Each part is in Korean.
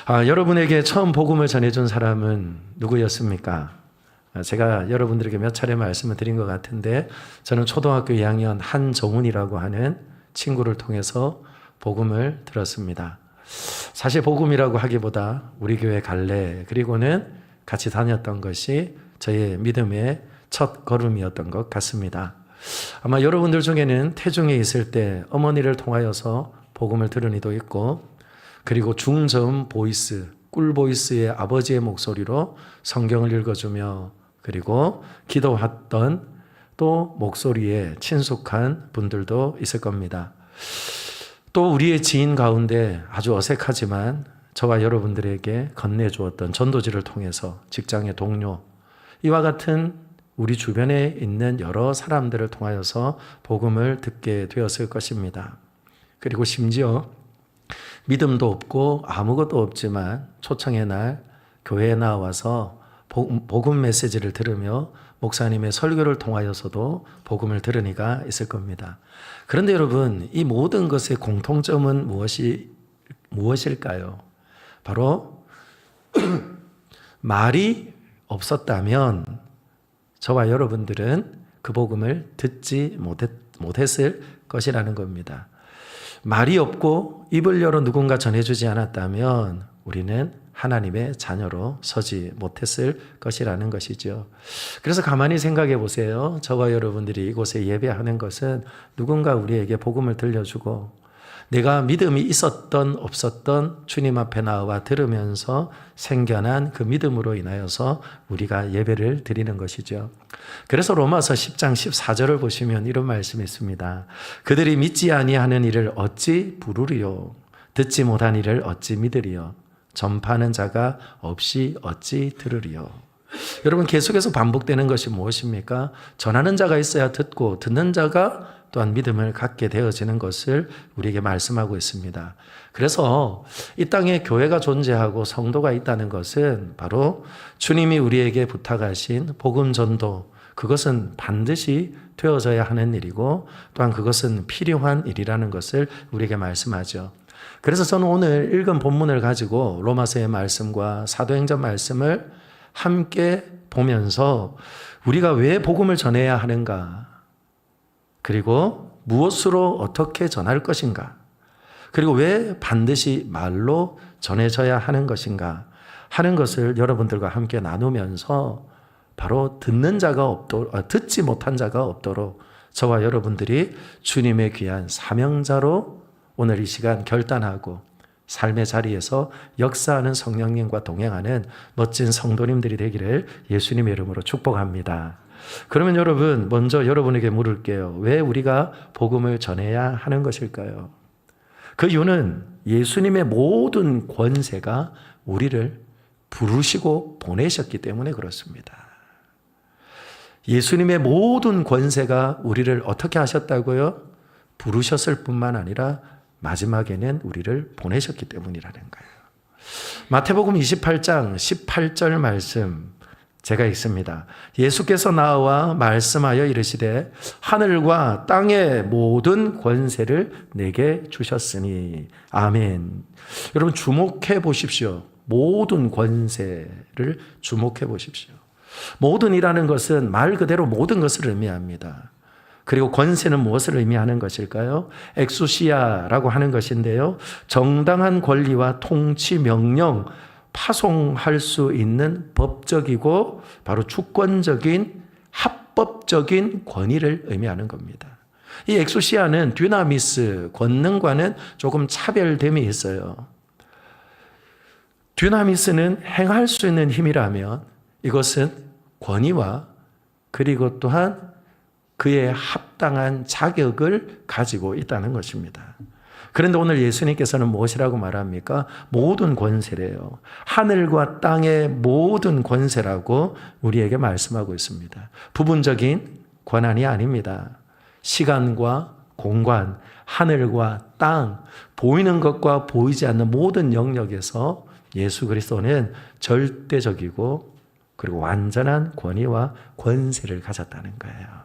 여러분에게 처음 복음을 전해준 사람은 누구였습니까? 제가 여러분들에게 몇 차례 말씀을 드린 것 같은데 저는 초등학교 2학년 한정훈이라고 하는 친구를 통해서 복음을 들었습니다. 사실 복음이라고 하기보다 우리 교회 갈래 그리고는 같이 다녔던 것이 저의 믿음의 첫 걸음이었던 것 같습니다. 아마 여러분들 중에는 태중에 있을 때 어머니를 통하여서 복음을 들은 이도 있고, 그리고 중저음 보이스, 꿀 보이스의 아버지의 목소리로 성경을 읽어주며 그리고 기도했던 또 목소리에 친숙한 분들도 있을 겁니다. 또 우리의 지인 가운데 아주 어색하지만 저와 여러분들에게 건네주었던 전도지를 통해서 직장의 동료, 이와 같은 우리 주변에 있는 여러 사람들을 통하여서 복음을 듣게 되었을 것입니다. 그리고 심지어 믿음도 없고 아무것도 없지만 초청의 날 교회에 나와서 복음 메시지를 들으며 목사님의 설교를 통하여서도 복음을 들은 이가 있을 겁니다. 그런데 여러분, 이 모든 것의 공통점은 무엇일까요? 바로 말이 없었다면 저와 여러분들은 그 복음을 듣지 못했을 것이라는 겁니다. 말이 없고 입을 열어 누군가 전해주지 않았다면 우리는 하나님의 자녀로 서지 못했을 것이라는 것이죠. 그래서 가만히 생각해 보세요. 저와 여러분들이 이곳에 예배하는 것은 누군가 우리에게 복음을 들려주고 내가 믿음이 있었던 없었던 주님 앞에 나와 들으면서 생겨난 그 믿음으로 인하여서 우리가 예배를 드리는 것이죠. 그래서 로마서 10장 14절을 보시면 이런 말씀이 있습니다. 그들이 믿지 아니하는 이를 어찌 부르리요? 듣지 못한 이를 어찌 믿으리요? 전파하는 자가 없이 어찌 들으리요? 여러분, 계속해서 반복되는 것이 무엇입니까? 전하는 자가 있어야 듣고 듣는 자가 또한 믿음을 갖게 되어지는 것을 우리에게 말씀하고 있습니다. 그래서 이 땅에 교회가 존재하고 성도가 있다는 것은 바로 주님이 우리에게 부탁하신 복음 전도, 그것은 반드시 되어져야 하는 일이고 또한 그것은 필요한 일이라는 것을 우리에게 말씀하죠. 그래서 저는 오늘 읽은 본문을 가지고 로마서의 말씀과 사도행전 말씀을 함께 보면서 우리가 왜 복음을 전해야 하는가, 그리고 무엇으로 어떻게 전할 것인가, 그리고 왜 반드시 말로 전해져야 하는 것인가 하는 것을 여러분들과 함께 나누면서 바로 듣지 못한 자가 없도록 저와 여러분들이 주님의 귀한 사명자로 오늘 이 시간 결단하고 삶의 자리에서 역사하는 성령님과 동행하는 멋진 성도님들이 되기를 예수님의 이름으로 축복합니다. 그러면 여러분, 먼저 여러분에게 물을게요. 왜 우리가 복음을 전해야 하는 것일까요? 그 이유는 예수님의 모든 권세가 우리를 부르시고 보내셨기 때문에 그렇습니다. 예수님의 모든 권세가 우리를 어떻게 하셨다고요? 부르셨을 뿐만 아니라 마지막에는 우리를 보내셨기 때문이라는 거예요. 마태복음 28장 18절 말씀 제가 읽습니다. 예수께서 나와 말씀하여 이르시되 하늘과 땅의 모든 권세를 내게 주셨으니. 아멘. 여러분, 주목해 보십시오. 모든 권세를 주목해 보십시오. 모든이라는 것은 말 그대로 모든 것을 의미합니다. 그리고 권세는 무엇을 의미하는 것일까요? 엑수시아라고 하는 것인데요, 정당한 권리와 통치 명령, 파송할 수 있는 법적이고 바로 주권적인 합법적인 권위를 의미하는 겁니다. 이 엑수시아는 듀나미스, 권능과는 조금 차별됨이 있어요. 듀나미스는 행할 수 있는 힘이라면 이것은 권위와 그리고 또한 그의 합당한 자격을 가지고 있다는 것입니다. 그런데 오늘 예수님께서는 무엇이라고 말합니까? 모든 권세래요. 하늘과 땅의 모든 권세라고 우리에게 말씀하고 있습니다. 부분적인 권한이 아닙니다. 시간과 공간, 하늘과 땅, 보이는 것과 보이지 않는 모든 영역에서 예수 그리스도는 절대적이고 그리고 완전한 권위와 권세를 가졌다는 거예요.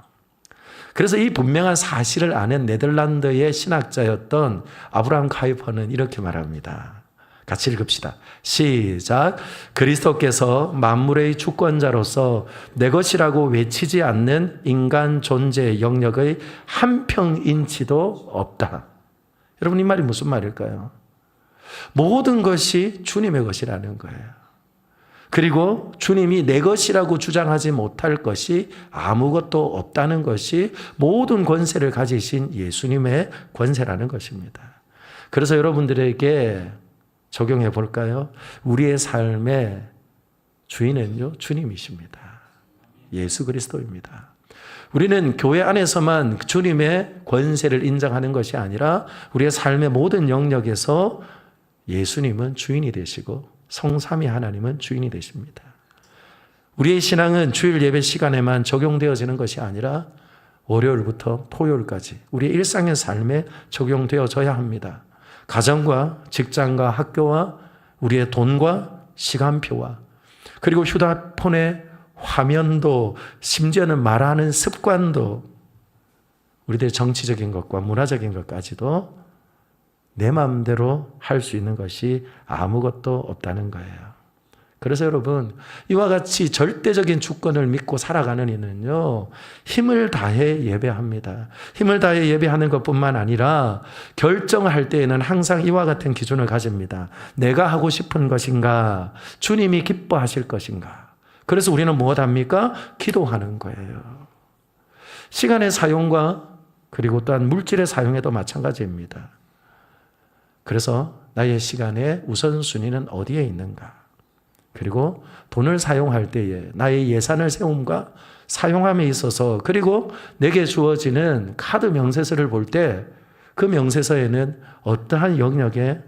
그래서 이 분명한 사실을 아는 네덜란드의 신학자였던 아브라함 카이퍼는 이렇게 말합니다. 같이 읽읍시다. 시작. 그리스도께서 만물의 주권자로서 내 것이라고 외치지 않는 인간 존재의 영역의 한 평인치도 없다. 여러분, 이 말이 무슨 말일까요? 모든 것이 주님의 것이라는 거예요. 그리고 주님이 내 것이라고 주장하지 못할 것이 아무것도 없다는 것이 모든 권세를 가지신 예수님의 권세라는 것입니다. 그래서 여러분들에게 적용해 볼까요? 우리의 삶의 주인은요, 주님이십니다. 예수 그리스도입니다. 우리는 교회 안에서만 주님의 권세를 인정하는 것이 아니라 우리의 삶의 모든 영역에서 예수님은 주인이 되시고 성삼위 하나님은 주인이 되십니다. 우리의 신앙은 주일 예배 시간에만 적용되어지는 것이 아니라 월요일부터 토요일까지 우리의 일상의 삶에 적용되어져야 합니다. 가정과 직장과 학교와 우리의 돈과 시간표와 그리고 휴대폰의 화면도 심지어는 말하는 습관도 우리들의 정치적인 것과 문화적인 것까지도 내 마음대로 할 수 있는 것이 아무것도 없다는 거예요. 그래서 여러분, 이와 같이 절대적인 주권을 믿고 살아가는 이는요, 힘을 다해 예배합니다. 힘을 다해 예배하는 것뿐만 아니라 결정할 때에는 항상 이와 같은 기준을 가집니다. 내가 하고 싶은 것인가? 주님이 기뻐하실 것인가? 그래서 우리는 무엇합니까? 기도하는 거예요. 시간의 사용과 그리고 또한 물질의 사용에도 마찬가지입니다. 그래서 나의 시간의 우선순위는 어디에 있는가? 그리고 돈을 사용할 때에 나의 예산을 세움과 사용함에 있어서 그리고 내게 주어지는 카드 명세서를 볼 때 그 명세서에는 어떠한 영역에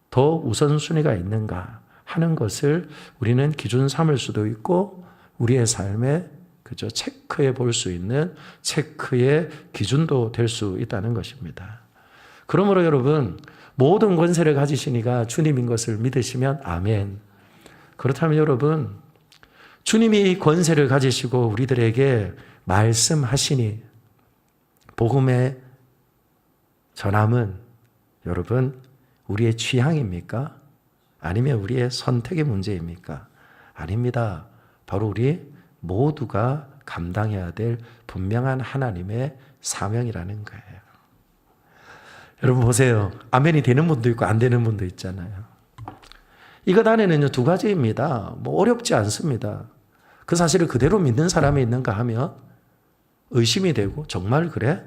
더 우선순위가 있는가 하는 것을 우리는 기준 삼을 수도 있고 우리의 삶에 그저 체크해 볼 수 있는 체크의 기준도 될 수 있다는 것입니다. 그러므로 여러분, 모든 권세를 가지시니가 주님인 것을 믿으시면 아멘. 그렇다면 여러분, 주님이 권세를 가지시고 우리들에게 말씀하시니 복음의 전함은 여러분 우리의 취향입니까? 아니면 우리의 선택의 문제입니까? 아닙니다. 바로 우리 모두가 감당해야 될 분명한 하나님의 사명이라는 거예요. 여러분 보세요. 아멘이 되는 분도 있고 안 되는 분도 있잖아요. 이것 안에는요, 두 가지입니다. 어렵지 않습니다. 그 사실을 그대로 믿는 사람이 있는가 하면 의심이 되고 정말 그래?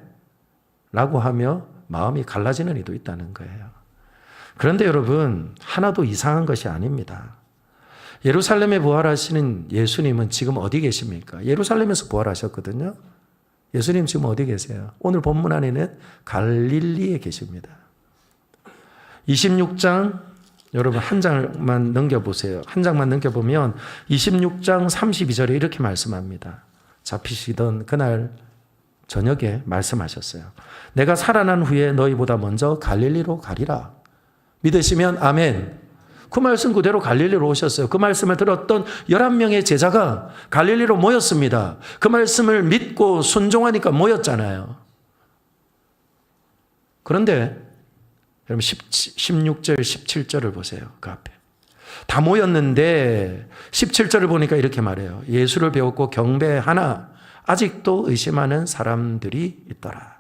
라고 하며 마음이 갈라지는 이도 있다는 거예요. 그런데 여러분, 하나도 이상한 것이 아닙니다. 예루살렘에 부활하시는 예수님은 지금 어디 계십니까? 예루살렘에서 부활하셨거든요. 예수님 지금 어디 계세요? 오늘 본문 안에는 갈릴리에 계십니다. 26장 여러분 한 장만 넘겨보세요. 한 장만 넘겨보면 26장 32절에 이렇게 말씀합니다. 잡히시던 그날 저녁에 말씀하셨어요. 내가 살아난 후에 너희보다 먼저 갈릴리로 가리라. 믿으시면 아멘. 그 말씀 그대로 갈릴리로 오셨어요. 그 말씀을 들었던 11명의 제자가 갈릴리로 모였습니다. 그 말씀을 믿고 순종하니까 모였잖아요. 그런데 여러분 16절, 17절을 보세요. 그 앞에. 다 모였는데 17절을 보니까 이렇게 말해요. 예수를 배웠고 경배하나 아직도 의심하는 사람들이 있더라.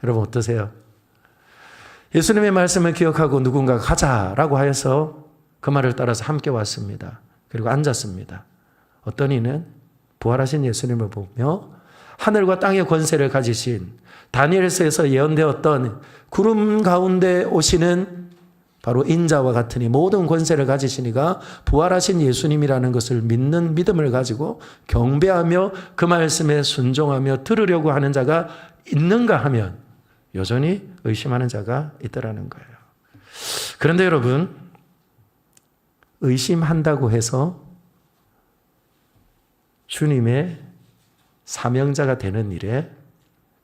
여러분 어떠세요? 예수님의 말씀을 기억하고 누군가가 가자라고 하여서 그 말을 따라서 함께 왔습니다. 그리고 앉았습니다. 어떤 이는 부활하신 예수님을 보며 하늘과 땅의 권세를 가지신 다니엘서에서 예언되었던 구름 가운데 오시는 바로 인자와 같으니 모든 권세를 가지시니가 부활하신 예수님이라는 것을 믿는 믿음을 가지고 경배하며 그 말씀에 순종하며 들으려고 하는 자가 있는가 하면 여전히 의심하는 자가 있더라는 거예요. 그런데 여러분, 의심한다고 해서 주님의 사명자가 되는 일에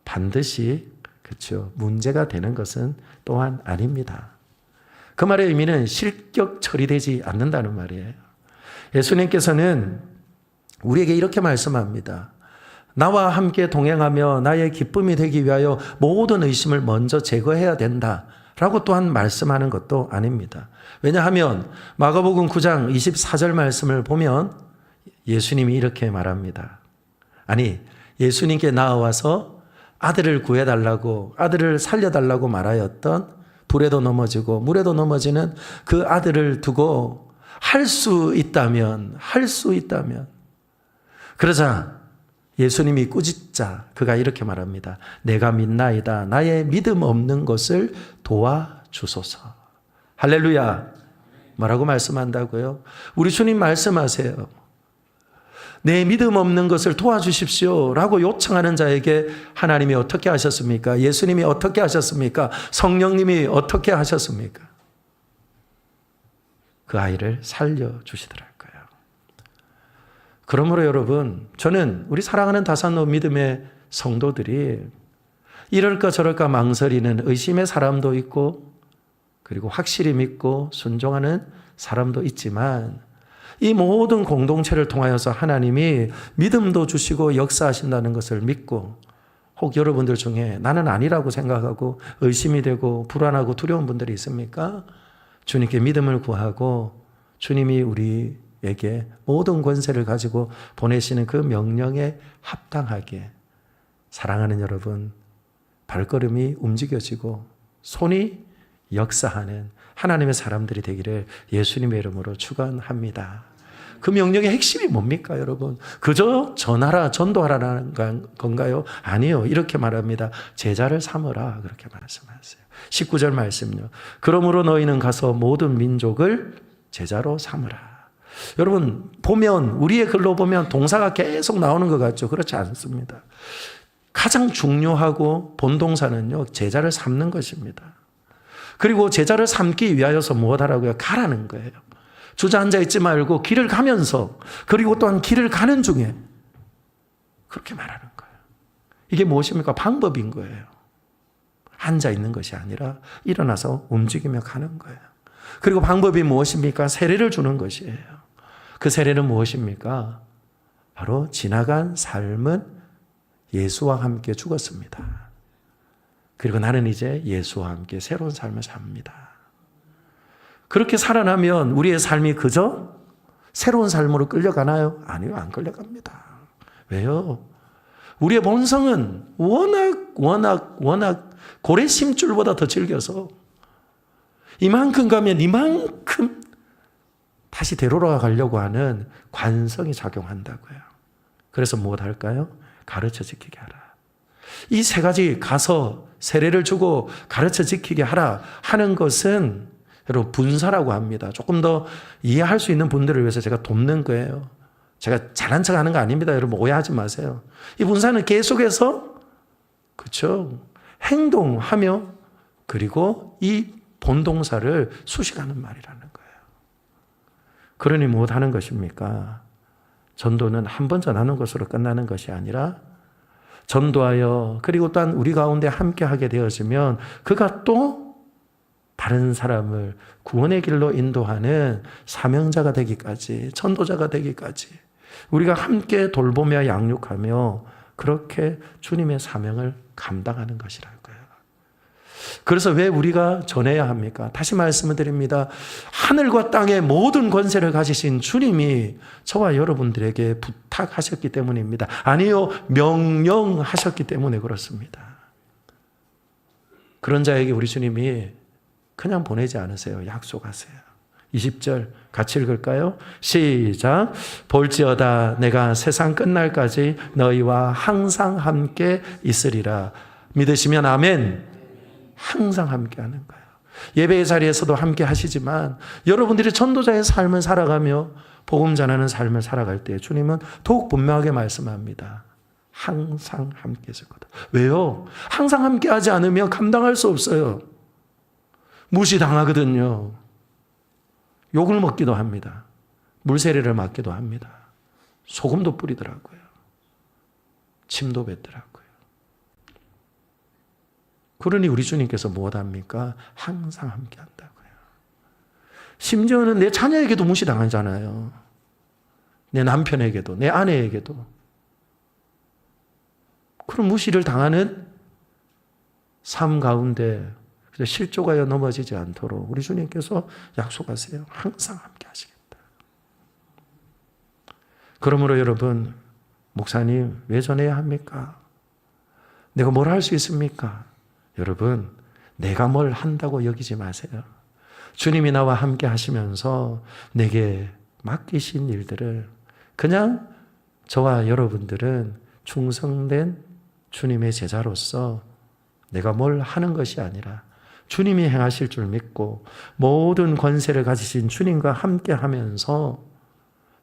반드시 그렇죠. 문제가 되는 것은 또한 아닙니다. 그 말의 의미는 실격 처리되지 않는다는 말이에요. 예수님께서는 우리에게 이렇게 말씀합니다. 나와 함께 동행하며 나의 기쁨이 되기 위하여 모든 의심을 먼저 제거해야 된다 라고 또한 말씀하는 것도 아닙니다. 왜냐하면 마가복음 9장 24절 말씀을 보면 예수님이 이렇게 말합니다. 아니, 예수님께 나와서 아들을 구해달라고, 아들을 살려달라고 말하였던 불에도 넘어지고 물에도 넘어지는 그 아들을 두고 할 수 있다면 그러자 예수님이 꾸짖자 그가 이렇게 말합니다. 내가 믿나이다. 나의 믿음 없는 것을 도와주소서. 할렐루야. 뭐라고 말씀한다고요? 우리 주님 말씀하세요. 내 믿음 없는 것을 도와주십시오 라고 요청하는 자에게 하나님이 어떻게 하셨습니까? 예수님이 어떻게 하셨습니까? 성령님이 어떻게 하셨습니까? 그 아이를 살려주시더라고요. 그러므로 여러분, 저는 우리 사랑하는 다산로 믿음의 성도들이 이럴까 저럴까 망설이는 의심의 사람도 있고 그리고 확실히 믿고 순종하는 사람도 있지만 이 모든 공동체를 통하여서 하나님이 믿음도 주시고 역사하신다는 것을 믿고 혹 여러분들 중에 나는 아니라고 생각하고 의심이 되고 불안하고 두려운 분들이 있습니까? 주님께 믿음을 구하고 주님이 우리에게 모든 권세를 가지고 보내시는 그 명령에 합당하게 사랑하는 여러분, 발걸음이 움직여지고 손이 역사하는 하나님의 사람들이 되기를 예수님의 이름으로 축원합니다. 그 명령의 핵심이 뭡니까, 여러분? 그저 전하라, 전도하라는 건가요? 아니요. 이렇게 말합니다. 제자를 삼으라. 그렇게 말씀하세요. 19절 말씀요. 그러므로 너희는 가서 모든 민족을 제자로 삼으라. 여러분, 보면, 우리의 글로 보면 동사가 계속 나오는 것 같죠? 그렇지 않습니다. 가장 중요하고 본동사는요, 제자를 삼는 것입니다. 그리고 제자를 삼기 위하여서 무엇하라고요? 가라는 거예요. 주저앉아 있지 말고 길을 가면서 그리고 또한 길을 가는 중에 그렇게 말하는 거예요. 이게 무엇입니까? 방법인 거예요. 앉아 있는 것이 아니라 일어나서 움직이며 가는 거예요. 그리고 방법이 무엇입니까? 세례를 주는 것이에요. 그 세례는 무엇입니까? 바로 지나간 삶은 예수와 함께 죽었습니다. 그리고 나는 이제 예수와 함께 새로운 삶을 삽니다. 그렇게 살아나면 우리의 삶이 그저 새로운 삶으로 끌려가나요? 아니요, 안 끌려갑니다. 왜요? 우리의 본성은 워낙 고래심줄보다 더 질겨서 이만큼 가면 이만큼 다시 되돌아가려고 하는 관성이 작용한다고요. 그래서 무엇 할까요? 가르쳐 지키게 하라. 이 세 가지 가서 세례를 주고 가르쳐 지키게 하라 하는 것은 여러분 분사라고 합니다. 조금 더 이해할 수 있는 분들을 위해서 제가 돕는 거예요. 제가 잘난 척하는 거 아닙니다. 여러분 오해하지 마세요. 이 분사는 계속해서 그렇죠. 행동하며 그리고 이 본동사를 수식하는 말이라는 거예요. 그러니 무엇 하는 것입니까? 전도는 한 번 전하는 것으로 끝나는 것이 아니라 전도하여 그리고 또한 우리 가운데 함께 하게 되어지면 그가 또 다른 사람을 구원의 길로 인도하는 사명자가 되기까지, 전도자가 되기까지 우리가 함께 돌보며 양육하며 그렇게 주님의 사명을 감당하는 것이라고요. 그래서 왜 우리가 전해야 합니까? 다시 말씀을 드립니다. 하늘과 땅의 모든 권세를 가지신 주님이 저와 여러분들에게 부탁하셨기 때문입니다. 아니요, 명령하셨기 때문에 그렇습니다. 그런 자에게 우리 주님이 그냥 보내지 않으세요. 약속하세요. 20절 같이 읽을까요? 시작. 볼지어다 내가 세상 끝날까지 너희와 항상 함께 있으리라. 믿으시면 아멘. 항상 함께 하는 거예요. 예배의 자리에서도 함께 하시지만 여러분들이 전도자의 삶을 살아가며 복음 전하는 삶을 살아갈 때 주님은 더욱 분명하게 말씀합니다. 항상 함께 있을 거다. 왜요? 항상 함께 하지 않으면 감당할 수 없어요. 무시당하거든요. 욕을 먹기도 합니다. 물세례를 맞기도 합니다. 소금도 뿌리더라고요. 침도 뱉더라고요. 그러니 우리 주님께서 무엇합니까? 항상 함께 한다고요. 심지어는 내 자녀에게도 무시당하잖아요. 내 남편에게도, 내 아내에게도. 그런 무시를 당하는 삶 가운데 그래서 실족하여 넘어지지 않도록 우리 주님께서 약속하세요. 항상 함께 하시겠다. 그러므로 여러분, 목사님 왜 전해야 합니까? 내가 뭘 할 수 있습니까? 여러분, 내가 뭘 한다고 여기지 마세요. 주님이 나와 함께 하시면서 내게 맡기신 일들을 그냥 저와 여러분들은 충성된 주님의 제자로서 내가 뭘 하는 것이 아니라 주님이 행하실 줄 믿고 모든 권세를 가지신 주님과 함께 하면서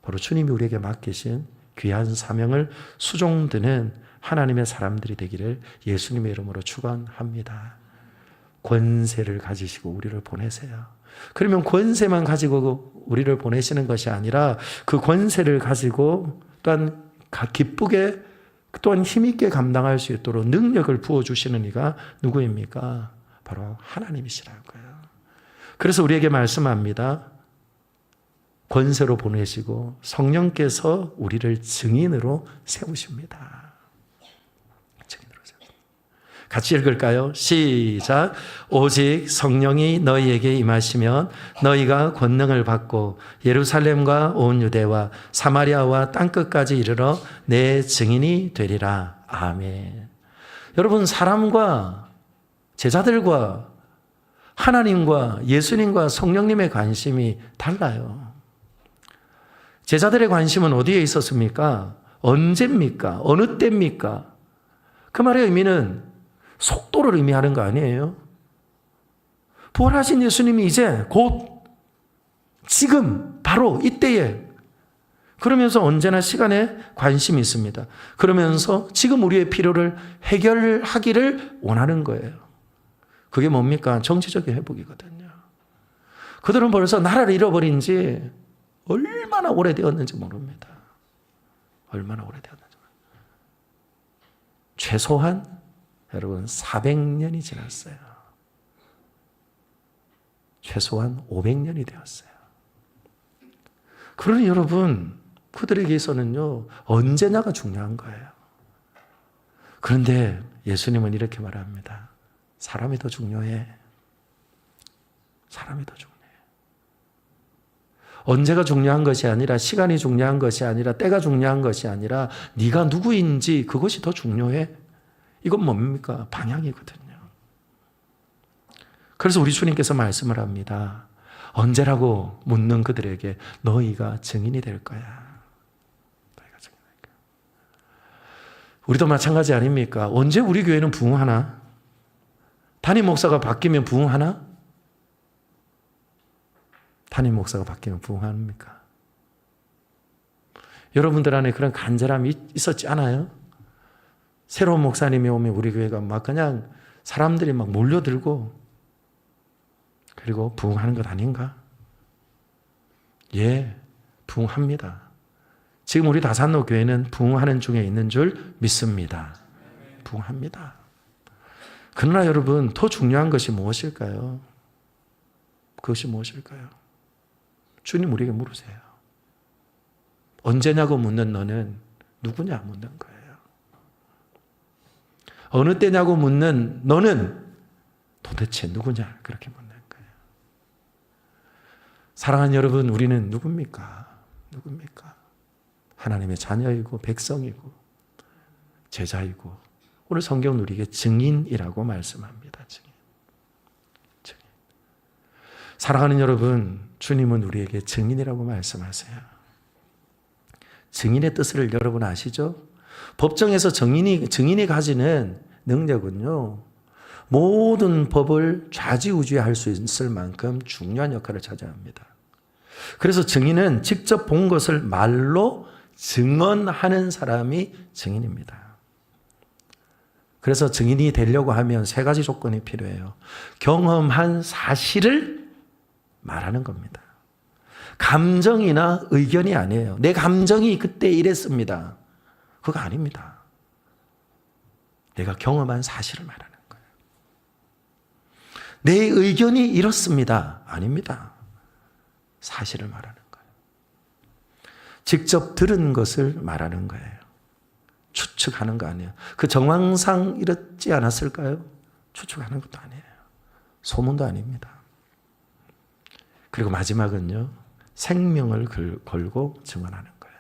바로 주님이 우리에게 맡기신 귀한 사명을 수종드는 하나님의 사람들이 되기를 예수님의 이름으로 축원합니다. 권세를 가지시고 우리를 보내세요. 그러면 권세만 가지고 우리를 보내시는 것이 아니라 그 권세를 가지고 또한 기쁘게 또한 힘있게 감당할 수 있도록 능력을 부어주시는 이가 누구입니까? 바로 하나님이시라고요. 그래서 우리에게 말씀합니다. 권세로 보내시고 성령께서 우리를 증인으로 세우십니다. 같이 읽을까요? 시작. 오직 성령이 너희에게 임하시면 너희가 권능을 받고 예루살렘과 온 유대와 사마리아와 땅끝까지 이르러 내 증인이 되리라. 아멘. 여러분, 사람과 제자들과 하나님과 예수님과 성령님의 관심이 달라요. 제자들의 관심은 어디에 있었습니까? 언제입니까? 어느 때입니까? 그 말의 의미는 속도를 의미하는 거 아니에요. 부활하신 예수님이 이제 곧 지금 바로 이때에 그러면서 언제나 시간에 관심이 있습니다. 그러면서 지금 우리의 필요를 해결하기를 원하는 거예요. 그게 뭡니까? 정치적인 회복이거든요. 그들은 벌써 나라를 잃어버린 지 얼마나 오래되었는지 모릅니다. 얼마나 오래되었는지. 최소한 여러분 400년이 지났어요. 최소한 500년이 되었어요. 그러니 여러분, 그들에게서는요, 언제냐가 중요한 거예요. 그런데 예수님은 이렇게 말합니다. 사람이 더 중요해. 사람이 더 중요해. 언제가 중요한 것이 아니라, 시간이 중요한 것이 아니라, 때가 중요한 것이 아니라 네가 누구인지 그것이 더 중요해. 이건 뭡니까? 방향이거든요. 그래서 우리 주님께서 말씀을 합니다. 언제라고 묻는 그들에게 너희가 증인이 될 거야. 너희가 증인이 될 거야. 우리도 마찬가지 아닙니까? 언제 우리 교회는 부흥하나? 담임 목사가 바뀌면 부흥하나? 담임 목사가 바뀌면 부흥합니까? 여러분들 안에 그런 간절함이 있었지 않아요? 새로운 목사님이 오면 우리 교회가 막 그냥 사람들이 막 몰려들고 그리고 부흥하는 것 아닌가? 예, 부흥합니다. 지금 우리 다산로 교회는 부흥하는 중에 있는 줄 믿습니다. 부흥합니다. 그러나 여러분, 더 중요한 것이 무엇일까요? 그것이 무엇일까요? 주님 우리에게 물으세요. 언제냐고 묻는 너는 누구냐 묻는 거예요. 어느 때냐고 묻는 너는 도대체 누구냐 그렇게 묻는 거예요. 사랑하는 여러분, 우리는 누굽니까? 누굽니까? 하나님의 자녀이고 백성이고 제자이고 오늘 성경은 우리에게 증인이라고 말씀합니다. 증인. 증인. 사랑하는 여러분, 주님은 우리에게 증인이라고 말씀하세요. 증인의 뜻을 여러분 아시죠? 법정에서 증인이 가지는 능력은요, 모든 법을 좌지우지할 수 있을 만큼 중요한 역할을 차지합니다. 그래서 증인은 직접 본 것을 말로 증언하는 사람이 증인입니다. 그래서 증인이 되려고 하면 세 가지 조건이 필요해요. 경험한 사실을 말하는 겁니다. 감정이나 의견이 아니에요. 내 감정이 그때 이랬습니다. 그거 아닙니다. 내가 경험한 사실을 말하는 거예요. 내 의견이 이렇습니다. 아닙니다. 사실을 말하는 거예요. 직접 들은 것을 말하는 거예요. 추측하는 거 아니에요. 그 정황상 이렇지 않았을까요? 추측하는 것도 아니에요. 소문도 아닙니다. 그리고 마지막은요, 생명을 걸고 증언하는 거예요.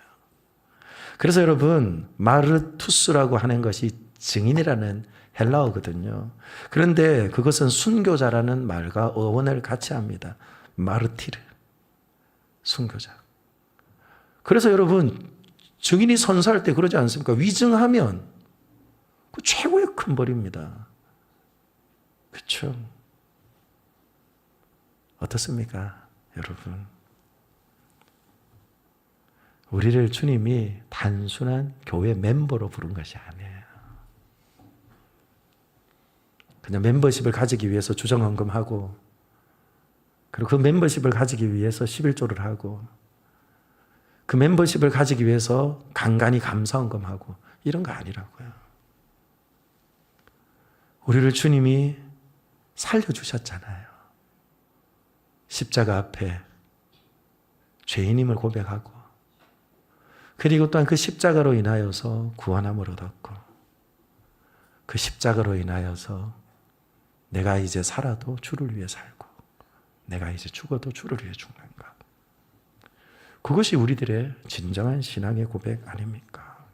그래서 여러분, 마르투스라고 하는 것이 증인이라는 헬라어거든요. 그런데 그것은 순교자라는 말과 어원을 같이 합니다. 마르티르, 순교자. 그래서 여러분, 증인이 선서할 때 그러지 않습니까? 위증하면 그 최고의 큰 벌입니다. 그렇죠? 어떻습니까, 여러분? 우리를 주님이 단순한 교회 멤버로 부른 것이 아니에요. 그냥 멤버십을 가지기 위해서 주정헌금하고, 그리고 그 멤버십을 가지기 위해서 11조를 하고, 그 멤버십을 가지기 위해서 간간히 감사헌금하고, 이런 거 아니라고요. 우리를 주님이 살려주셨잖아요. 십자가 앞에 죄인임을 고백하고, 그리고 또한 그 십자가로 인하여서 구원함을 얻었고, 그 십자가로 인하여서 내가 이제 살아도 주를 위해 살고, 내가 이제 죽어도 주를 위해 죽는 것. 그것이 우리들의 진정한 신앙의 고백 아닙니까?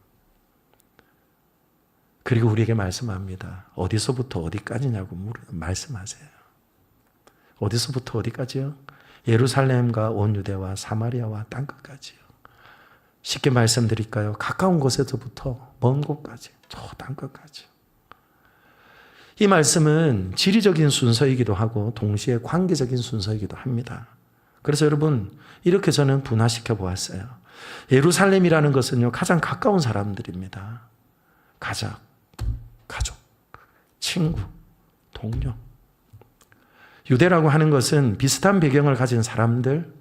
그리고 우리에게 말씀합니다. 어디서부터 어디까지냐고 말씀하세요. 어디서부터 어디까지요? 예루살렘과 온 유대와 사마리아와 땅끝까지요. 쉽게 말씀드릴까요? 가까운 곳에서부터 먼 곳까지, 저 땅끝까지. 이 말씀은 지리적인 순서이기도 하고 동시에 관계적인 순서이기도 합니다. 그래서 여러분, 이렇게 저는 분화시켜 보았어요. 예루살렘이라는 것은요, 가장 가까운 사람들입니다. 가족, 친구, 동료. 유대라고 하는 것은 비슷한 배경을 가진 사람들,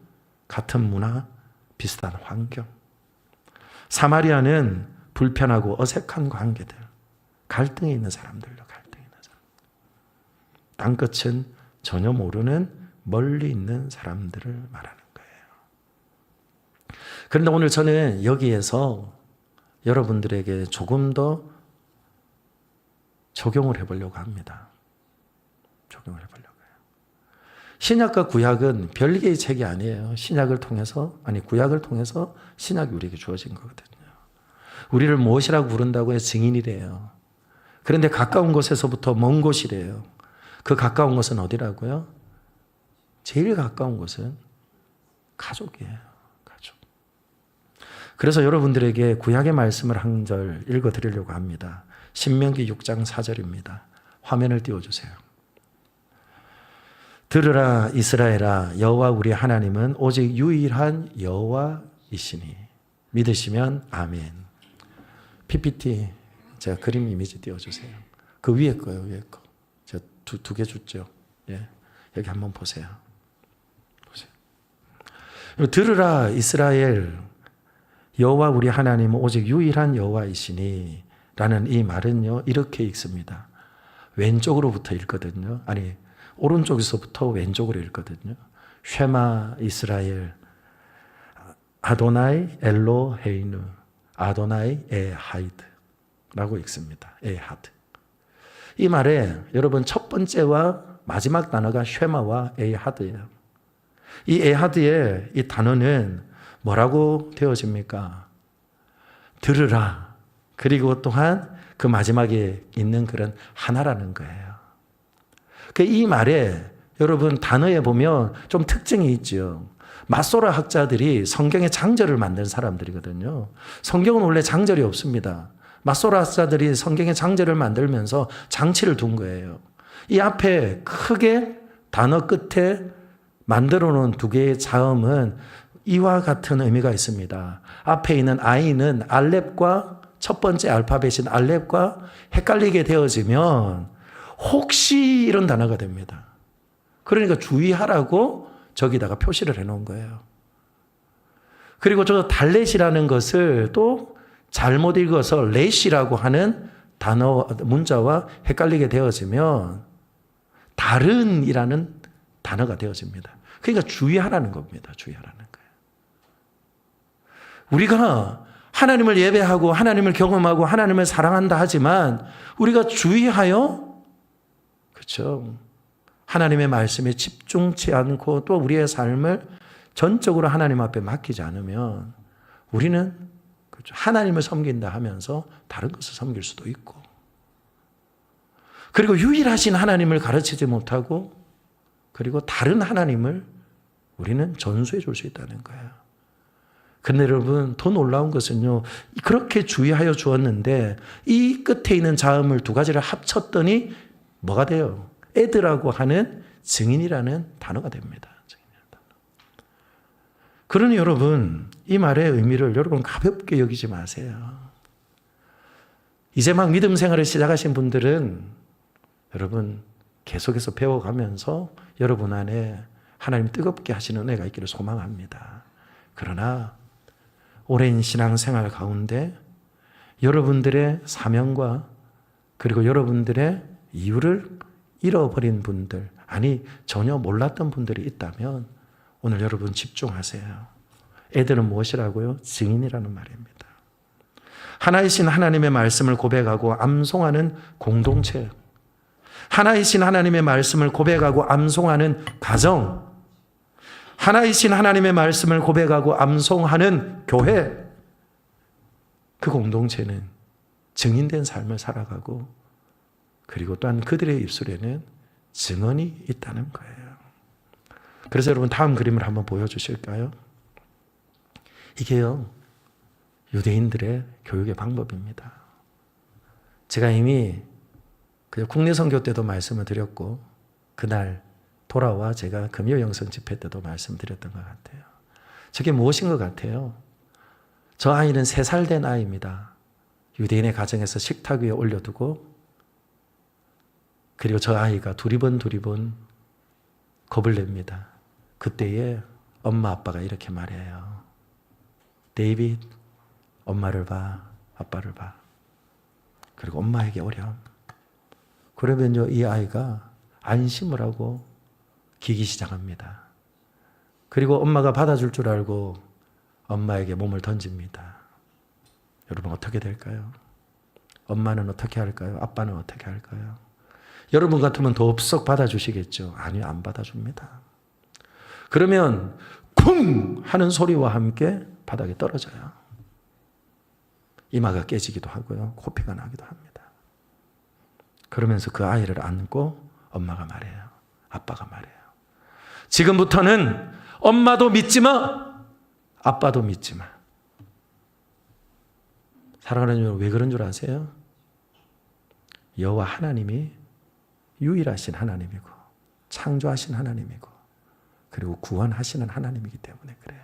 같은 문화, 비슷한 환경. 사마리아는 불편하고 어색한 관계들, 갈등이 있는 사람들로 갈등이 있는 사람. 땅끝은 전혀 모르는 멀리 있는 사람들을 말하는 거예요. 그런데 오늘 저는 여기에서 여러분들에게 조금 더 적용을 해보려고 합니다. 적용을 해보려고요. 신약과 구약은 별개의 책이 아니에요. 구약을 통해서 신약이 우리에게 주어진 거거든요. 우리를 무엇이라고 부른다고 해서 증인이래요. 그런데 가까운 곳에서부터 먼 곳이래요. 그 가까운 곳은 어디라고요? 제일 가까운 곳은 가족이에요. 가족. 그래서 여러분들에게 구약의 말씀을 한 절 읽어드리려고 합니다. 신명기 6장 4절입니다. 화면을 띄워주세요. 들으라 이스라엘아, 여호와 우리 하나님은 오직 유일한 여호와이시니 믿으시면 아멘. PPT 제가 그림 이미지 띄워주세요. 그 위에 거요, 위에 거. 제가 두 개 줬죠. 예, 여기 한번 보세요. 들으라 이스라엘, 여호와 우리 하나님은 오직 유일한 여호와이시니 라는 이 말은요, 이렇게 읽습니다. 왼쪽으로부터 읽거든요. 아니, 오른쪽에서부터 왼쪽으로 읽거든요. 쉐마 이스라엘, 아도나이 엘로헤이누, 아도나이 에하이드 라고 읽습니다. 에하드. 이 말에 여러분 첫 번째와 마지막 단어가 쉐마와 에하드예요. 이 에하드의 이 단어는 뭐라고 되어집니까? 들으라. 그리고 또한 그 마지막에 있는 그런 하나라는 거예요. 이 말에 여러분 단어에 보면 좀 특징이 있죠. 마소라 학자들이 성경의 장절을 만든 사람들이거든요. 성경은 원래 장절이 없습니다. 마소라 학자들이 성경의 장절을 만들면서 장치를 둔 거예요. 이 앞에 크게 단어 끝에 만들어 놓은 두 개의 자음은 이와 같은 의미가 있습니다. 앞에 있는 아이는 알렙과 첫 번째 알파벳인 알렙과 헷갈리게 되어지면 혹시 이런 단어가 됩니다. 그러니까 주의하라고 저기다가 표시를 해놓은 거예요. 그리고 저 달렛이라는 것을 또 잘못 읽어서 렛이라고 하는 단어 문자와 헷갈리게 되어지면 다른이라는 단어가 되어집니다. 그러니까 주의하라는 겁니다. 주의하라는 거예요. 우리가 하나님을 예배하고 하나님을 경험하고 하나님을 사랑한다 하지만 우리가 주의하여, 그렇죠, 하나님의 말씀에 집중치 않고 또 우리의 삶을 전적으로 하나님 앞에 맡기지 않으면 우리는 하나님을 섬긴다 하면서 다른 것을 섬길 수도 있고, 그리고 유일하신 하나님을 가르치지 못하고 그리고 다른 하나님을 우리는 전수해 줄 수 있다는 거예요. 근데 여러분, 더 놀라운 것은요, 그렇게 주의하여 주었는데 이 끝에 있는 자음을 두 가지를 합쳤더니 뭐가 돼요? 애드라고 하는 증인이라는 단어가 됩니다. 그러니 여러분, 이 말의 의미를 여러분 가볍게 여기지 마세요. 이제 막 믿음 생활을 시작하신 분들은 여러분 계속해서 배워가면서 여러분 안에 하나님 뜨겁게 하시는 은혜가 있기를 소망합니다. 그러나 오랜 신앙생활 가운데 여러분들의 사명과 그리고 여러분들의 이유를 잃어버린 분들, 아니 전혀 몰랐던 분들이 있다면 오늘 여러분 집중하세요. 애들은 무엇이라고요? 증인이라는 말입니다. 하나이신 하나님의 말씀을 고백하고 암송하는 공동체, 하나이신 하나님의 말씀을 고백하고 암송하는 가정, 하나이신 하나님의 말씀을 고백하고 암송하는 교회, 그 공동체는 증인된 삶을 살아가고 그리고 또한 그들의 입술에는 증언이 있다는 거예요. 그래서 여러분 다음 그림을 한번 보여주실까요? 이게요, 유대인들의 교육의 방법입니다. 제가 이미 국내 선교 때도 말씀을 드렸고 그날 돌아와 제가 금요 영성 집회 때도 말씀드렸던 것 같아요. 저게 무엇인 것 같아요? 저 아이는 3살 된 아이입니다. 유대인의 가정에서 식탁 위에 올려두고 그리고 저 아이가 두리번 겁을 냅니다. 그때에 엄마 아빠가 이렇게 말해요. 데이빗, 엄마를 봐, 아빠를 봐. 그리고 엄마에게 오렴. 그러면요, 이 아이가 안심을 하고 기기 시작합니다. 그리고 엄마가 받아줄 줄 알고 엄마에게 몸을 던집니다. 여러분 어떻게 될까요? 엄마는 어떻게 할까요? 아빠는 어떻게 할까요? 여러분 같으면 덥석 받아주시겠죠? 아니요, 안 받아줍니다. 그러면 쿵 하는 소리와 함께 바닥에 떨어져요. 이마가 깨지기도 하고요, 코피가 나기도 합니다. 그러면서 그 아이를 안고 엄마가 말해요. 아빠가 말해요. 지금부터는 엄마도 믿지 마, 아빠도 믿지 마. 사랑하는 여러분, 왜 그런 줄 아세요? 여호와 하나님이 유일하신 하나님이고 창조하신 하나님이고 그리고 구원하시는 하나님이기 때문에 그래요.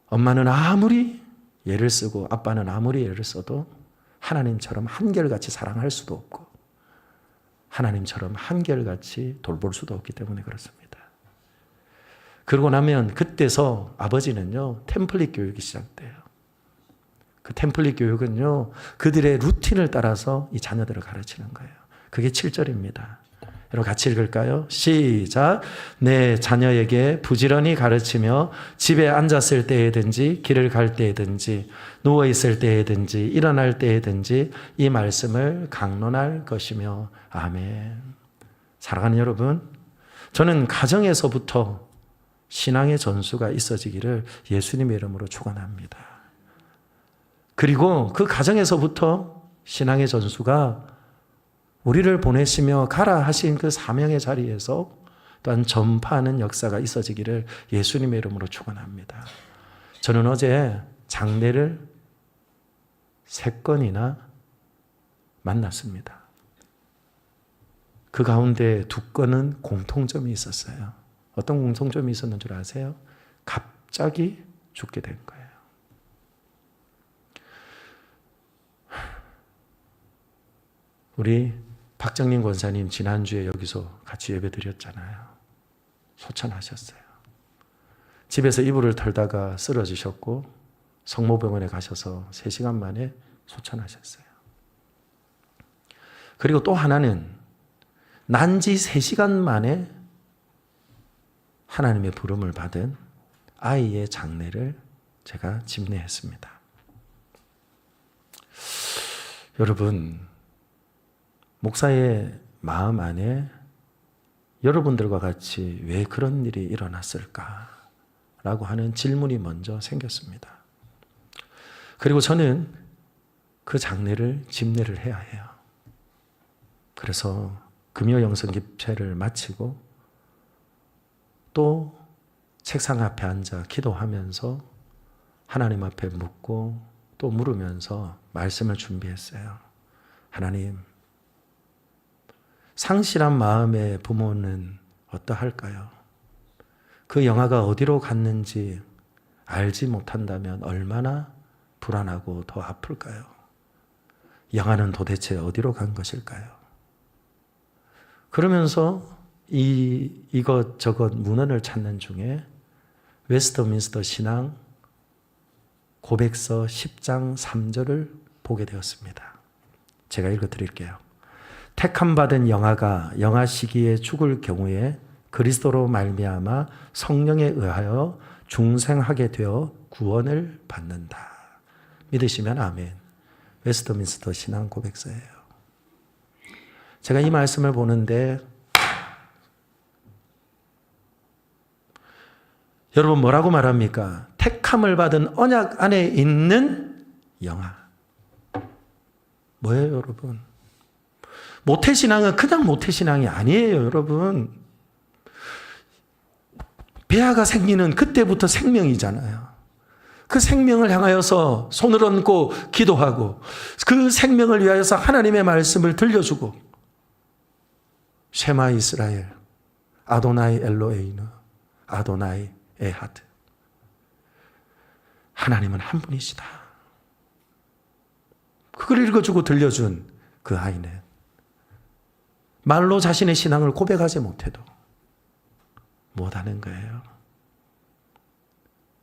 엄마는 아무리 예를 쓰고 아빠는 아무리 예를 써도 하나님처럼 한결같이 사랑할 수도 없고 하나님처럼 한결같이 돌볼 수도 없기 때문에 그렇습니다. 그러고 나면 그때서 아버지는요, 템플릿 교육이 시작돼요. 그 템플릿 교육은요, 그들의 루틴을 따라서 이 자녀들을 가르치는 거예요. 그게 7절입니다. 여러분 같이 읽을까요? 시작. 내 자녀에게 부지런히 가르치며 집에 앉았을 때에든지 길을 갈 때에든지 누워있을 때에든지 일어날 때에든지 이 말씀을 강론할 것이며. 아멘. 사랑하는 여러분, 저는 가정에서부터 신앙의 전수가 있어지기를 예수님의 이름으로 축원합니다. 그리고 그 가정에서부터 신앙의 전수가 우리를 보내시며 가라 하신 그 사명의 자리에서 또한 전파하는 역사가 있어지기를 예수님의 이름으로 축원합니다. 저는 어제 장례를 3건이나 만났습니다. 그 가운데 2건은 공통점이 있었어요. 어떤 공통점이 있었는 줄 아세요? 갑자기 죽게 된 거예요. 우리 박정림 권사님 지난주에 여기서 같이 예배 드렸잖아요. 소천하셨어요. 집에서 이불을 털다가 쓰러지셨고 성모병원에 가셔서 3시간 만에 소천하셨어요. 그리고 또 하나는 난지 3시간 만에 하나님의 부름을 받은 아이의 장례를 제가 집례했습니다. 여러분, 목사의 마음 안에 여러분들과 같이 왜 그런 일이 일어났을까라고 하는 질문이 먼저 생겼습니다. 그리고 저는 그 장례를 집례를 해야 해요. 그래서 금요 영성 집회를 마치고 또 책상 앞에 앉아 기도하면서 하나님 앞에 묻고 또 물으면서 말씀을 준비했어요. 하나님, 상실한 마음의 부모는 어떠할까요? 그 영아가 어디로 갔는지 알지 못한다면 얼마나 불안하고 더 아플까요? 영아는 도대체 어디로 간 것일까요? 그러면서 이것저것 문헌을 찾는 중에 웨스트민스터 신앙 고백서 10장 3절을 보게 되었습니다. 제가 읽어드릴게요. 택함 받은 영아가 영아 시기에 죽을 경우에 그리스도로 말미암아 성령에 의하여 중생하게 되어 구원을 받는다. 믿으시면 아멘. 웨스트민스터 신앙 고백서예요. 제가 이 말씀을 보는데 여러분 뭐라고 말합니까? 택함을 받은 언약 안에 있는 영아. 뭐예요, 여러분? 모태신앙은 그냥 모태신앙이 아니에요, 여러분. 배아가 생기는 그때부터 생명이잖아요. 그 생명을 향하여서 손을 얹고 기도하고 그 생명을 위하여서 하나님의 말씀을 들려주고 쉐마 이스라엘, 아도나이 엘로에이누, 아도나이 에하드. 하나님은 한 분이시다. 그걸 읽어주고 들려준 그 아이는 말로 자신의 신앙을 고백하지 못해도 못하는 거예요.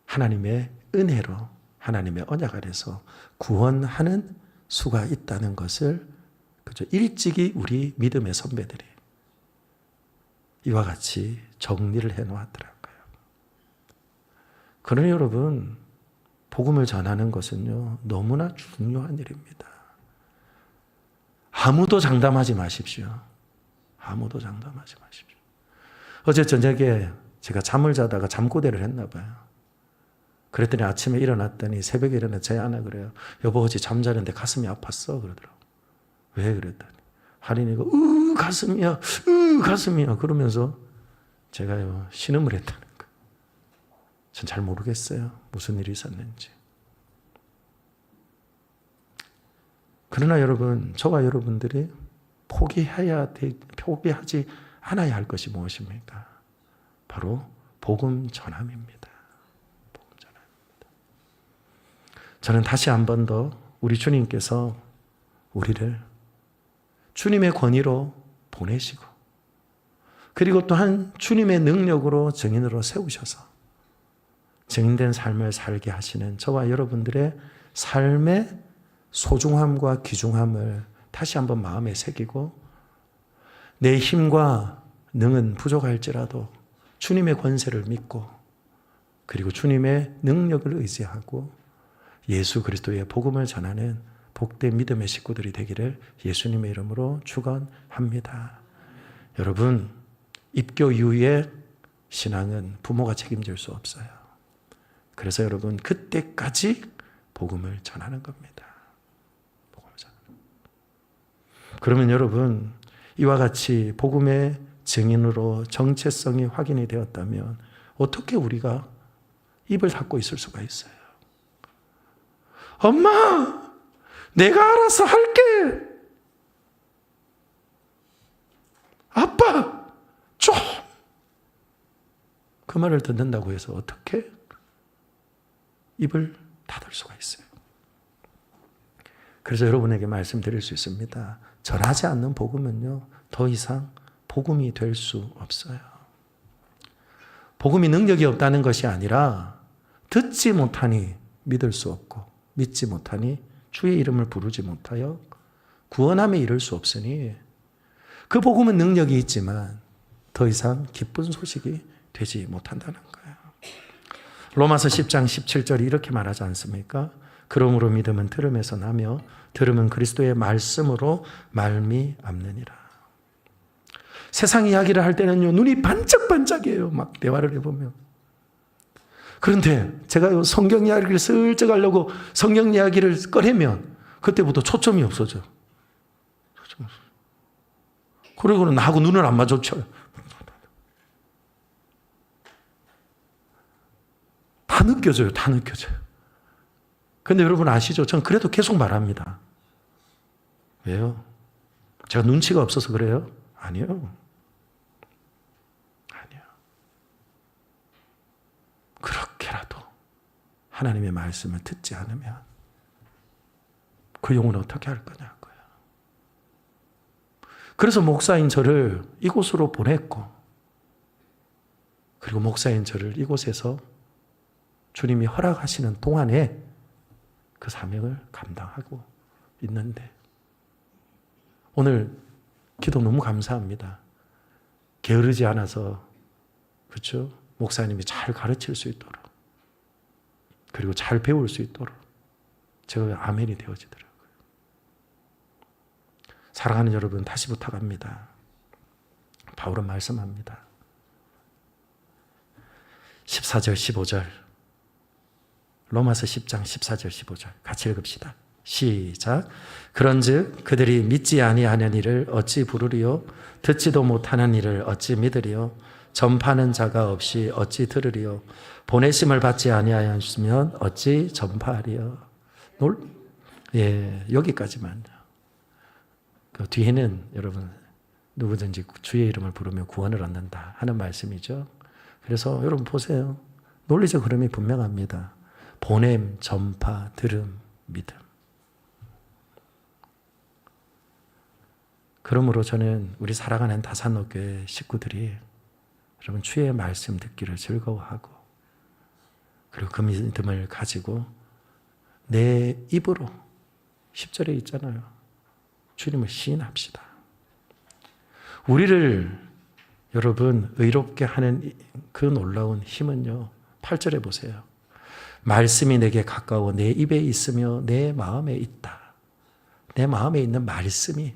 하나님의 은혜로 하나님의 언약 아래서 구원하는 수가 있다는 것을 그저 일찍이 우리 믿음의 선배들이 이와 같이 정리를 해놓았더라고요. 그러니 여러분, 복음을 전하는 것은요, 너무나 중요한 일입니다. 아무도 장담하지 마십시오. 아무도 장담하지 마십시오. 어제 저녁에 제가 잠을 자다가 잠꼬대를 했나 봐요. 그랬더니 아침에 일어났더니 새벽에 일어나 제 아내 그래요. 여보 어제 잠자는데 가슴이 아팠어 그러더라고. 왜 그랬더니 할인이가 가슴이야 가슴이야 그러면서 제가요 신음을 했다는 거예요. 전 잘 모르겠어요. 무슨 일이 있었는지. 그러나 여러분, 저와 여러분들이 포기하지 않아야 할 것이 무엇입니까? 바로 복음 전함입니다. 복음 전함입니다. 저는 다시 한 번 더 우리 주님께서 우리를 주님의 권위로 보내시고 그리고 또한 주님의 능력으로 증인으로 세우셔서 증인된 삶을 살게 하시는 저와 여러분들의 삶의 소중함과 귀중함을 다시 한번 마음에 새기고 내 힘과 능은 부족할지라도 주님의 권세를 믿고 그리고 주님의 능력을 의지하고 예수 그리스도의 복음을 전하는 복된 믿음의 식구들이 되기를 예수님의 이름으로 축원합니다. 여러분, 입교 이후에 신앙은 부모가 책임질 수 없어요. 그래서 여러분 그때까지 복음을 전하는 겁니다. 복음을 전하는 겁니다. 그러면 여러분 이와 같이 복음의 증인으로 정체성이 확인이 되었다면 어떻게 우리가 입을 닫고 있을 수가 있어요? 엄마! 내가 알아서 할게! 아빠! 좀! 그 말을 듣는다고 해서 어떻게 입을 닫을 수가 있어요? 그래서 여러분에게 말씀드릴 수 있습니다. 전하지 않는 복음은요, 더 이상 복음이 될 수 없어요. 복음이 능력이 없다는 것이 아니라 듣지 못하니 믿을 수 없고 믿지 못하니 주의 이름을 부르지 못하여 구원함에 이를 수 없으니 그 복음은 능력이 있지만 더 이상 기쁜 소식이 되지 못한다는 거예요. 로마서 10장 17절이 이렇게 말하지 않습니까? 그러므로 믿음은 들음에서 나며 들음은 그리스도의 말씀으로 말미암느니라. 세상 이야기를 할 때는요, 눈이 반짝반짝해요. 막 대화를 해보면. 그런데 제가 성경 이야기를 슬쩍 하려고 성경 이야기를 꺼내면 그때부터 초점이 없어져. 그리고는 나하고 눈을 안 마주쳐요. 다 느껴져요. 다 느껴져요. 근데 여러분 아시죠? 전 그래도 계속 말합니다. 왜요? 제가 눈치가 없어서 그래요? 아니요. 아니요. 그렇게라도 하나님의 말씀을 듣지 않으면 그 영혼은 어떻게 할 거냐고요. 그래서 목사인 저를 이곳으로 보냈고, 그리고 목사인 저를 이곳에서 주님이 허락하시는 동안에 그 사명을 감당하고 있는데, 오늘 기도 너무 감사합니다. 게으르지 않아서, 그렇죠? 목사님이 잘 가르칠 수 있도록, 그리고 잘 배울 수 있도록 제가 아멘이 되어지더라고요. 사랑하는 여러분, 다시 부탁합니다. 바울은 말씀합니다. 14절 15절, 로마서 10장 14절 15절 같이 읽읍시다. 시작. 그런즉 그들이 믿지 아니하는 일을 어찌 부르리요? 듣지도 못하는 일을 어찌 믿으리요? 전파하는 자가 없이 어찌 들으리요? 보내심을 받지 아니하였으면 어찌 전파하리요? 여기까지만요. 그 뒤에는 여러분 누구든지 주의 이름을 부르며 구원을 얻는다 하는 말씀이죠. 그래서 여러분 보세요. 논리적 흐름이 분명합니다. 보냄, 전파, 들음, 믿음. 그러므로 저는 우리 사랑하는 다산노교회 식구들이 여러분 주의 말씀 듣기를 즐거워하고, 그리고 그 믿음을 가지고 내 입으로 10절에 있잖아요. 주님을 시인합시다. 우리를 여러분 의롭게 하는 그 놀라운 힘은요, 8절에 보세요. 말씀이 내게 가까워 내 입에 있으며 내 마음에 있다. 내 마음에 있는 말씀이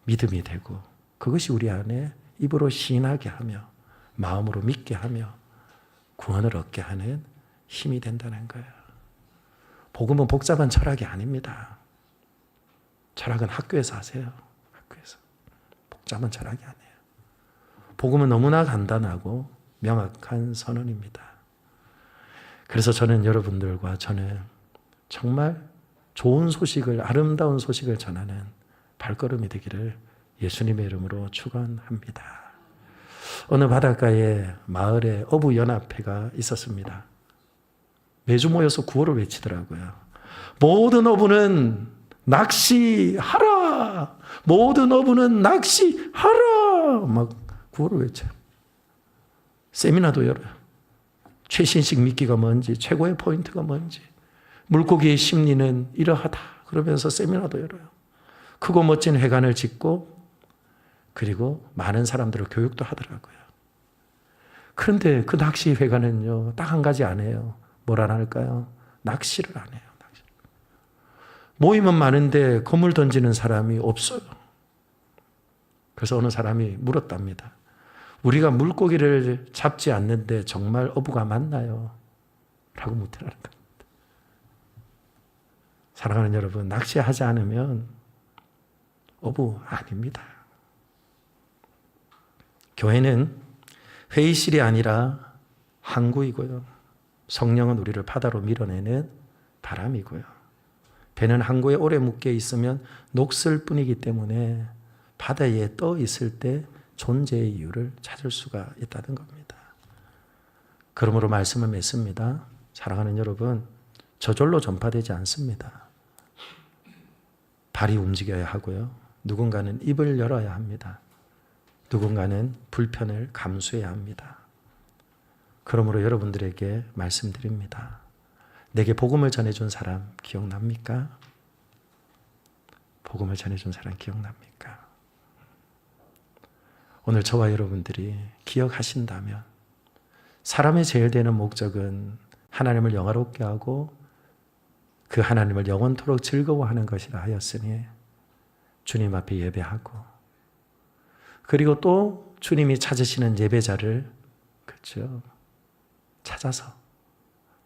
믿음이 되고, 그것이 우리 안에 입으로 시인하게 하며 마음으로 믿게 하며 구원을 얻게 하는 힘이 된다는 거예요. 복음은 복잡한 철학이 아닙니다. 철학은 학교에서 하세요. 학교에서. 복잡한 철학이 아니에요. 복음은 너무나 간단하고 명확한 선언입니다. 그래서 저는 여러분들과 저는 정말 좋은 소식을, 아름다운 소식을 전하는 발걸음이 되기를 예수님의 이름으로 축원합니다. 어느 바닷가에 마을에 어부연합회가 있었습니다. 매주 모여서 구호를 외치더라고요. 모든 어부는 낚시하라! 모든 어부는 낚시하라! 막 구호를 외쳐요. 세미나도 열어요. 최신식 미끼가 뭔지, 최고의 포인트가 뭔지, 물고기의 심리는 이러하다 그러면서 세미나도 열어요. 크고 멋진 회관을 짓고, 그리고 많은 사람들을 교육도 하더라고요. 그런데 그 낚시 회관은요, 딱 한 가지 안 해요. 뭘 안 할까요? 낚시를 안 해요. 모임은 많은데 그물 던지는 사람이 없어요. 그래서 어느 사람이 물었답니다. 우리가 물고기를 잡지 않는데 정말 어부가 맞나요? 라고 묻더라는 겁니다. 사랑하는 여러분, 낚시하지 않으면 어부 아닙니다. 교회는 회의실이 아니라 항구이고요. 성령은 우리를 바다로 밀어내는 바람이고요. 배는 항구에 오래 묶여 있으면 녹슬 뿐이기 때문에 바다에 떠 있을 때 존재의 이유를 찾을 수가 있다는 겁니다. 그러므로 말씀을 맺습니다. 사랑하는 여러분, 저절로 전파되지 않습니다. 발이 움직여야 하고요. 누군가는 입을 열어야 합니다. 누군가는 불편을 감수해야 합니다. 그러므로 여러분들에게 말씀드립니다. 내게 복음을 전해준 사람 기억납니까? 복음을 전해준 사람 기억납니까? 오늘 저와 여러분들이 기억하신다면, 사람의 제일 되는 목적은 하나님을 영화롭게 하고 그 하나님을 영원토록 즐거워하는 것이라 하였으니 주님 앞에 예배하고 그리고 또 주님이 찾으시는 예배자를 그렇죠. 찾아서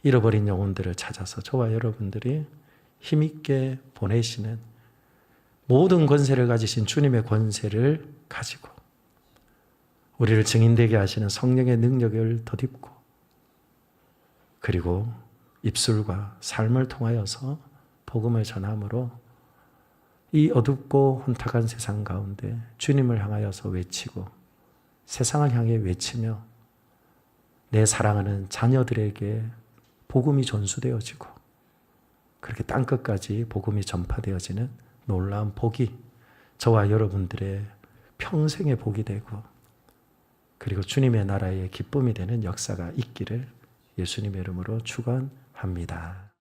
잃어버린 영혼들을 찾아서 저와 여러분들이 힘있게 보내시는 모든 권세를 가지신 주님의 권세를 가지고 우리를 증인되게 하시는 성령의 능력을 덧입고 그리고 입술과 삶을 통하여서 복음을 전함으로 이 어둡고 혼탁한 세상 가운데 주님을 향하여서 외치고 세상을 향해 외치며 내 사랑하는 자녀들에게 복음이 전수되어지고 그렇게 땅끝까지 복음이 전파되어지는 놀라운 복이 저와 여러분들의 평생의 복이 되고 그리고 주님의 나라의 기쁨이 되는 역사가 있기를 예수님의 이름으로 축원합니다.